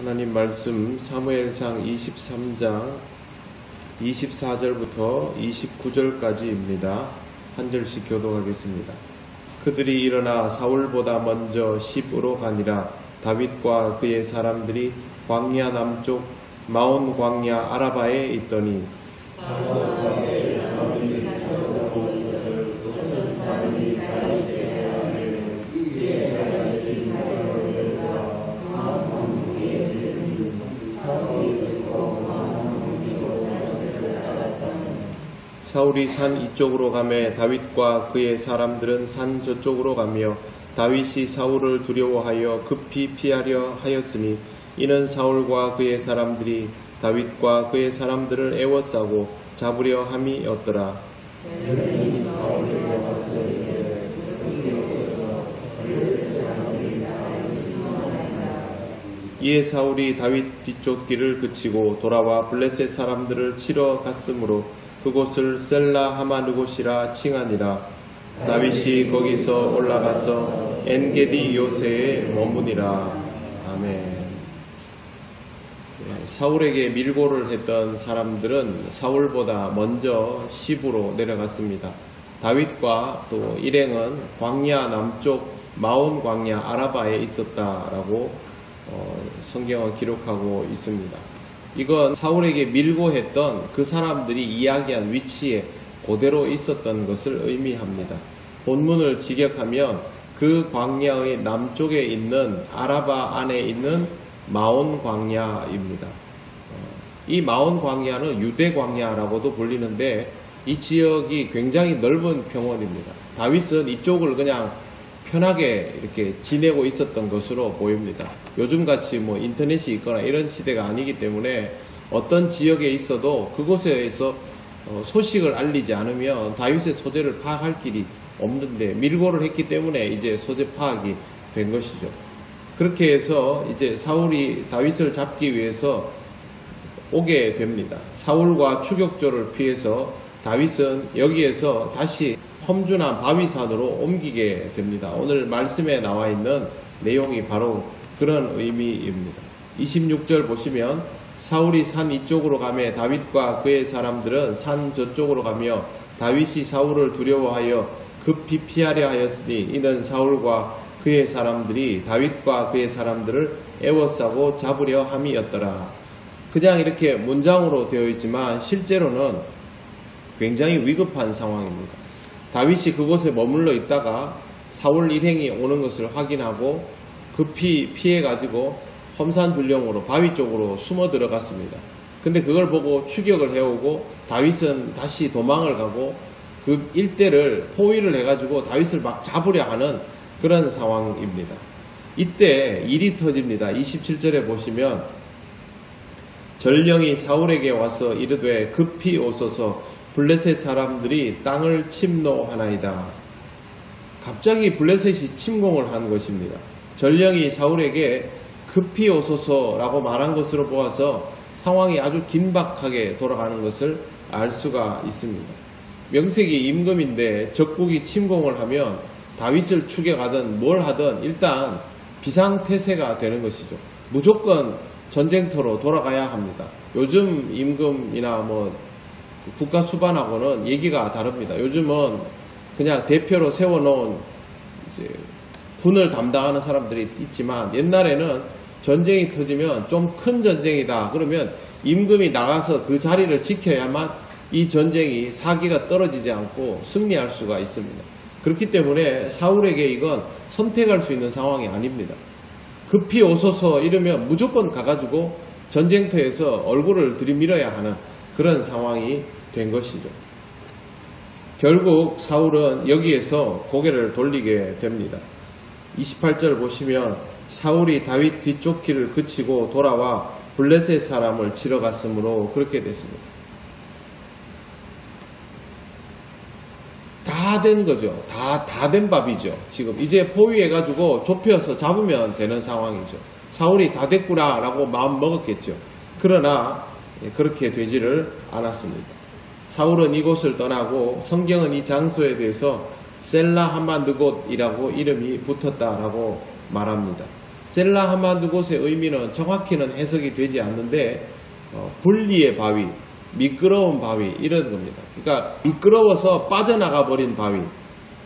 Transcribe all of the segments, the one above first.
하나님 말씀 사무엘상 23장 24절부터 29절까지입니다. 한 절씩 교독하겠습니다. 그들이 일어나 사울보다 먼저 십으로 가니라. 다윗과 그의 사람들이 광야 남쪽 마온 광야 아라바에 있더니 사울이 산 이쪽으로 가매 다윗과 그의 사람들은 산 저쪽으로 가며 다윗이 사울을 두려워하여 급히 피하려 하였으니 이는 사울과 그의 사람들이 다윗과 그의 사람들을 애워싸고 잡으려 함이었더라. 이에 사울이 다윗 뒤쪽 길을 그치고 돌아와 블레셋 사람들을 치러 갔으므로 그곳을 셀라 하마느곳이라 칭하니라. 다윗이 거기서 올라가서 엔게디 요새에 머무니라. 아멘. 사울에게 밀고를 했던 사람들은 사울보다 먼저 시브로 내려갔습니다. 다윗과 또 일행은 광야 남쪽 마온 광야 아라바에 있었다라고 성경은 기록하고 있습니다. 이건 사울에게 밀고 했던 그 사람들이 이야기한 위치에 그대로 있었던 것을 의미합니다. 본문을 직역하면 그 광야의 남쪽에 있는 아라바 안에 있는 마온 광야입니다. 이 마온 광야는 유대 광야라고도 불리는데 이 지역이 굉장히 넓은 평원입니다. 다윗은 이쪽을 그냥 편하게 이렇게 지내고 있었던 것으로 보입니다. 요즘같이 뭐 인터넷이 있거나 이런 시대가 아니기 때문에 어떤 지역에 있어도 그곳에서 소식을 알리지 않으면 다윗의 소재를 파악할 길이 없는데 밀고를 했기 때문에 이제 소재 파악이 된 것이죠. 그렇게 해서 이제 사울이 다윗을 잡기 위해서 오게 됩니다. 사울과 추격조를 피해서 다윗은 여기에서 다시 험준한 바위산으로 옮기게 됩니다. 오늘 말씀에 나와 있는 내용이 바로 그런 의미입니다. 26절 보시면 사울이 산 이쪽으로 가매 다윗과 그의 사람들은 산 저쪽으로 가며 다윗이 사울을 두려워하여 급히 피하려 하였으니 이는 사울과 그의 사람들이 다윗과 그의 사람들을 애워싸고 잡으려 함이었더라. 그냥 이렇게 문장으로 되어 있지만 실제로는 굉장히 위급한 상황입니다. 다윗이 그곳에 머물러 있다가 사울 일행이 오는 것을 확인하고 급히 피해가지고 험산둘령으로 바위 쪽으로 숨어 들어갔습니다. 근데 그걸 보고 추격을 해오고 다윗은 다시 도망을 가고 그 일대를 포위를 해가지고 다윗을 막 잡으려 하는 그런 상황입니다. 이때 일이 터집니다. 27절에 보시면 전령이 사울에게 와서 이르되 급히 오소서 블레셋 사람들이 땅을 침노하나이다. 갑자기 블레셋이 침공을 한 것입니다. 전령이 사울에게 급히 오소서라고 말한 것으로 보아서 상황이 아주 긴박하게 돌아가는 것을 알 수가 있습니다. 명색이 임금인데 적국이 침공을 하면 다윗을 추격하든 뭘 하든 일단 비상태세가 되는 것이죠. 무조건 전쟁터로 돌아가야 합니다. 요즘 임금이나 뭐 국가 수반하고는 얘기가 다릅니다. 요즘은 그냥 대표로 세워놓은 이제 군을 담당하는 사람들이 있지만 옛날에는 전쟁이 터지면 좀 큰 전쟁이다 그러면 임금이 나가서 그 자리를 지켜야만 이 전쟁이 사기가 떨어지지 않고 승리할 수가 있습니다. 그렇기 때문에 사울에게 이건 선택할 수 있는 상황이 아닙니다. 급히 오소서 이러면 무조건 가가지고 전쟁터에서 얼굴을 들이밀어야 하는 그런 상황이 된 것이죠. 결국 사울은 여기에서 고개를 돌리게 됩니다. 28절 보시면 사울이 다윗 뒤쪽 길을 그치고 돌아와 블레셋 사람을 치러 갔으므로 그렇게 됐습니다. 다 된 거죠. 다 된 밥이죠. 지금 이제 포위해가지고 좁혀서 잡으면 되는 상황이죠. 사울이 다 됐구나 라고 마음 먹었겠죠. 그러나 그렇게 되지를 않았습니다. 사울은 이곳을 떠나고 성경은 이 장소에 대해서 셀라 하마느곳이라고 이름이 붙었다라고 말합니다. 셀라 하마누곳의 의미는 정확히는 해석이 되지 않는데 분리의 바위, 미끄러운 바위 이런 겁니다. 그러니까 미끄러워서 빠져나가 버린 바위,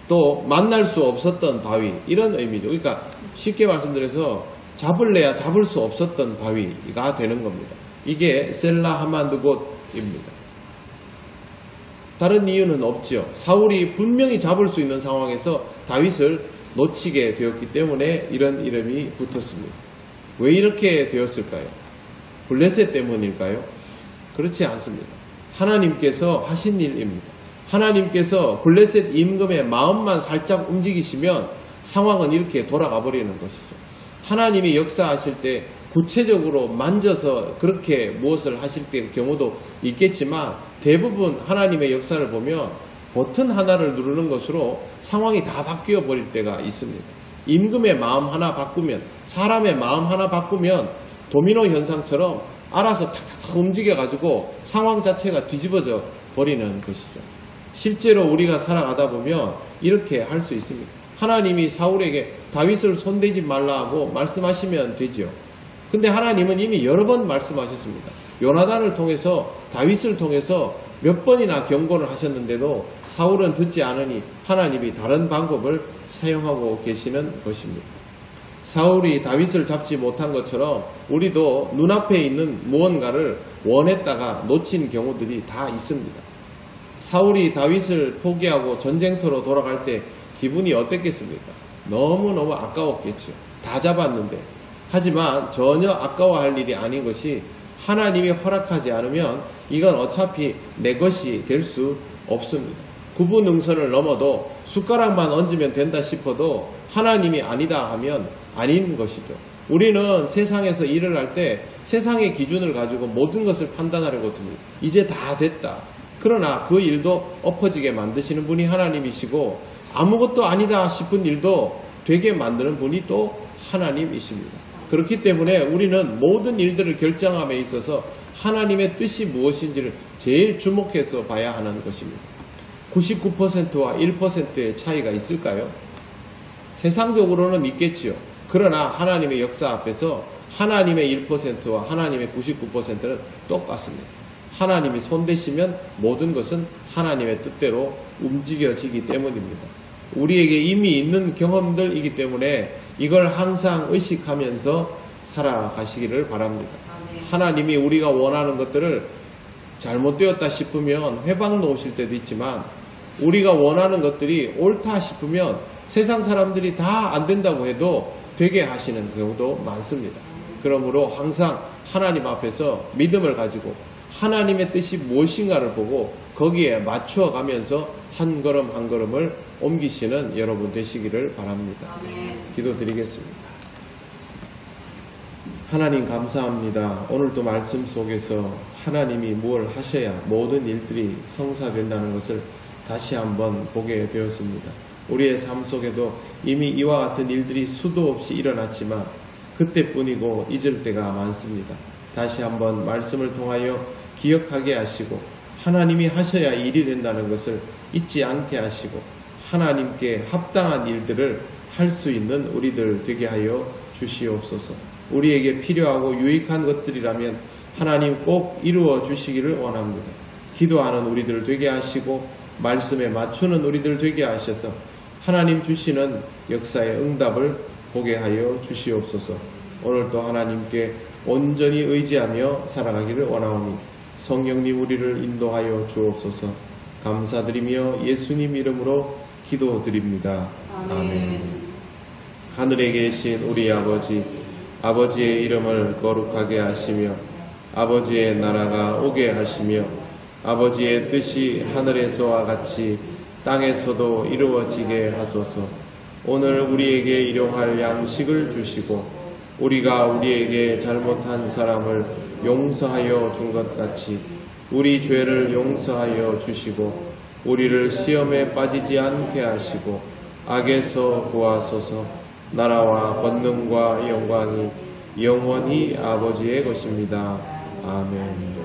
또 만날 수 없었던 바위 이런 의미죠. 그러니까 쉽게 말씀드려서 잡을래야 잡을 수 없었던 바위가 되는 겁니다. 이게 셀라 하마누곳입니다. 다른 이유는 없죠. 사울이 분명히 잡을 수 있는 상황에서 다윗을 놓치게 되었기 때문에 이런 이름이 붙었습니다. 왜 이렇게 되었을까요? 블레셋 때문일까요? 그렇지 않습니다. 하나님께서 하신 일입니다. 하나님께서 블레셋 임금의 마음만 살짝 움직이시면 상황은 이렇게 돌아가 버리는 것이죠. 하나님이 역사하실 때 구체적으로 만져서 그렇게 무엇을 하실 때 경우도 있겠지만 대부분 하나님의 역사를 보면 버튼 하나를 누르는 것으로 상황이 다 바뀌어 버릴 때가 있습니다. 임금의 마음 하나 바꾸면, 사람의 마음 하나 바꾸면 도미노 현상처럼 알아서 탁탁탁 움직여 가지고 상황 자체가 뒤집어져 버리는 것이죠. 실제로 우리가 살아가다 보면 이렇게 할 수 있습니다. 하나님이 사울에게 다윗을 손대지 말라 하고 말씀하시면 되죠. 근데 하나님은 이미 여러 번 말씀하셨습니다. 요나단을 통해서, 다윗을 통해서 몇 번이나 경고를 하셨는데도 사울은 듣지 않으니 하나님이 다른 방법을 사용하고 계시는 것입니다. 사울이 다윗을 잡지 못한 것처럼 우리도 눈앞에 있는 무언가를 원했다가 놓친 경우들이 다 있습니다. 사울이 다윗을 포기하고 전쟁터로 돌아갈 때 기분이 어땠겠습니까? 너무너무 아까웠겠죠. 다 잡았는데. 하지만 전혀 아까워할 일이 아닌 것이 하나님이 허락하지 않으면 이건 어차피 내 것이 될 수 없습니다. 구분응선을 넘어도 숟가락만 얹으면 된다 싶어도 하나님이 아니다 하면 아닌 것이죠. 우리는 세상에서 일을 할 때 세상의 기준을 가지고 모든 것을 판단하려고 듭니다. 이제 다 됐다. 그러나 그 일도 엎어지게 만드시는 분이 하나님이시고 아무것도 아니다 싶은 일도 되게 만드는 분이 또 하나님이십니다. 그렇기 때문에 우리는 모든 일들을 결정함에 있어서 하나님의 뜻이 무엇인지를 제일 주목해서 봐야 하는 것입니다. 99%와 1%의 차이가 있을까요? 세상적으로는 있겠지요. 그러나 하나님의 역사 앞에서 하나님의 1%와 하나님의 99%는 똑같습니다. 하나님이 손대시면 모든 것은 하나님의 뜻대로 움직여지기 때문입니다. 우리에게 이미 있는 경험들이기 때문에 이걸 항상 의식하면서 살아가시기를 바랍니다. 하나님이 우리가 원하는 것들을 잘못되었다 싶으면 회방 놓으실 때도 있지만 우리가 원하는 것들이 옳다 싶으면 세상 사람들이 다 안 된다고 해도 되게 하시는 경우도 많습니다. 그러므로 항상 하나님 앞에서 믿음을 가지고 하나님의 뜻이 무엇인가를 보고 거기에 맞추어 가면서 한 걸음 한 걸음을 옮기시는 여러분 되시기를 바랍니다. 기도드리겠습니다. 하나님 감사합니다. 오늘도 말씀 속에서 하나님이 무엇을 하셔야 모든 일들이 성사된다는 것을 다시 한번 보게 되었습니다. 우리의 삶 속에도 이미 이와 같은 일들이 수도 없이 일어났지만 그때뿐이고 잊을 때가 많습니다. 다시 한번 말씀을 통하여 기억하게 하시고 하나님이 하셔야 일이 된다는 것을 잊지 않게 하시고 하나님께 합당한 일들을 할 수 있는 우리들 되게 하여 주시옵소서. 우리에게 필요하고 유익한 것들이라면 하나님 꼭 이루어 주시기를 원합니다. 기도하는 우리들 되게 하시고 말씀에 맞추는 우리들 되게 하셔서 하나님 주시는 역사의 응답을 보게 하여 주시옵소서. 오늘도 하나님께 온전히 의지하며 살아가기를 원하오니 성령님 우리를 인도하여 주옵소서. 감사드리며 예수님 이름으로 기도드립니다. 아멘. 하늘에 계신 우리 아버지, 아버지의 이름을 거룩하게 하시며 아버지의 나라가 오게 하시며 아버지의 뜻이 하늘에서와 같이 땅에서도 이루어지게 하소서. 오늘 우리에게 일용할 양식을 주시고 우리가 우리에게 잘못한 사람을 용서하여 준 것 같이 우리 죄를 용서하여 주시고 우리를 시험에 빠지지 않게 하시고 악에서 구하소서. 나라와 권능과 영광이 영원히 아버지의 것입니다. 아멘.